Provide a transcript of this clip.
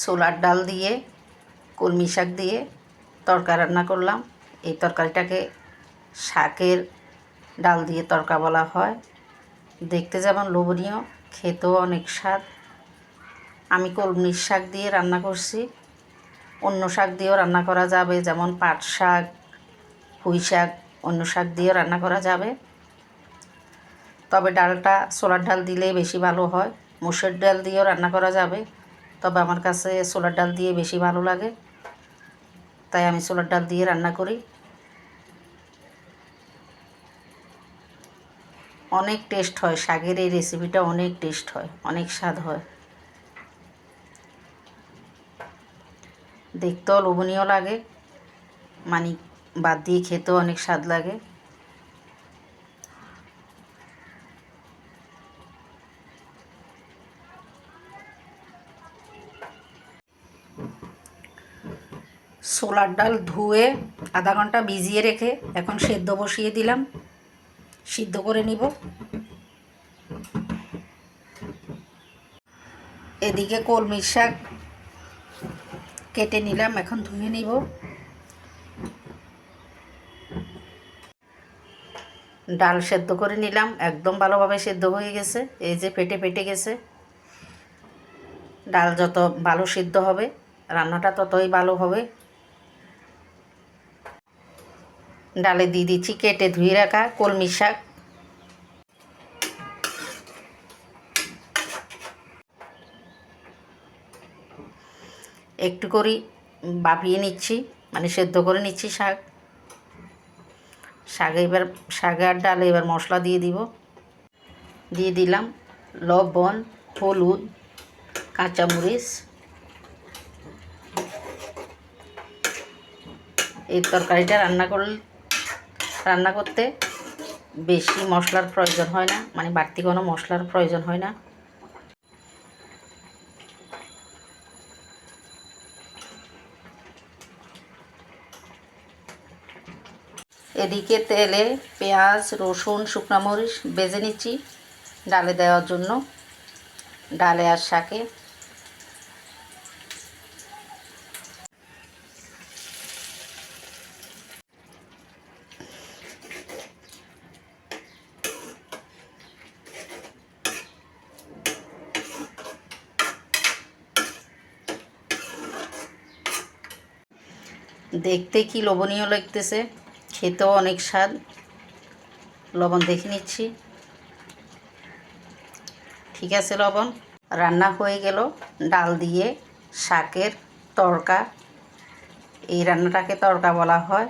ছোলার ডাল দিয়ে কলমি শাক দিয়ে তরকা রান্না করলাম। এই তরকারিটাকে শাকের ডাল দিয়ে তরকা বলা হয়। দেখতে যেমন লোভনীয়, খেতেও অনেক স্বাদ। আমি কলমি শাক দিয়ে রান্না করছি। অন্য শাক দিয়েও রান্না করা যাবে, যেমন পাট শাক, পুঁই শাক, অন্য শাক দিয়েও রান্না করা যাবে। তবে ডালটা ছোলার ডাল দিলেই বেশি ভালো হয়। মুসুর ডাল দিয়েও রান্না করা যাবে, তবে আমার কাছে ছোলার ডাল দিয়ে বেশি ভালো লাগে, তাই আমি ছোলার ডাল দিয়ে রান্না করি। অনেক টেস্ট হয় শাকের এই রেসিপিটা, অনেক টেস্ট হয়, অনেক স্বাদ হয়, দেখতেও লোভনীয় লাগে, মানে বাদ দিয়ে খেতেও অনেক স্বাদ লাগে। ছোলার ডাল ধুয়ে আধা ঘন্টা ভিজিয়ে রেখে এখন সেদ্ধ বসিয়ে দিলাম, সিদ্ধ করে নিব। এদিকে কলমি শাক কেটে নিলাম, এখন ধুয়ে নিব। ডাল সেদ্ধ করে নিলাম, একদম ভালোভাবে সেদ্ধ হয়ে গেছে, এই যে পেটে পেটে গেছে। ডাল যত ভালো সিদ্ধ হবে রান্নাটা ততই ভালো হবে। ডালে দিয়ে দিচ্ছি কেটে ধুয়ে রাখা কলমি শাক। একটু করে ভাপিয়ে নিচ্ছি, মানে সেদ্ধ করে নিচ্ছি শাক। শাকে আর ডালে এবার মশলা দিয়ে দিব। দিয়ে দিলাম লবণ, হলুদ, কাঁচামরিচ। এই তরকারিটা রান্না করতে বেশি মশলার প্রয়োজন হয় না, মানে বাড়তি কোনো মশলার প্রয়োজন হয় না। এদিকে তেলে পেঁয়াজ, রসুন, শুকনো মরিচ ভেজে নিচ্ছি ডালে দেওয়ার জন্য, ডালে আর শাকে। দেখতে কি লোভনীয় লাগতেছে, খেতেও অনেক স্বাদ। লবণ দেখে নিচ্ছি, ঠিক আছে লবণ। রান্না হয়ে গেল ডাল দিয়ে শাকের তরকা। এই রান্নাটাকে তরকা বলা হয়।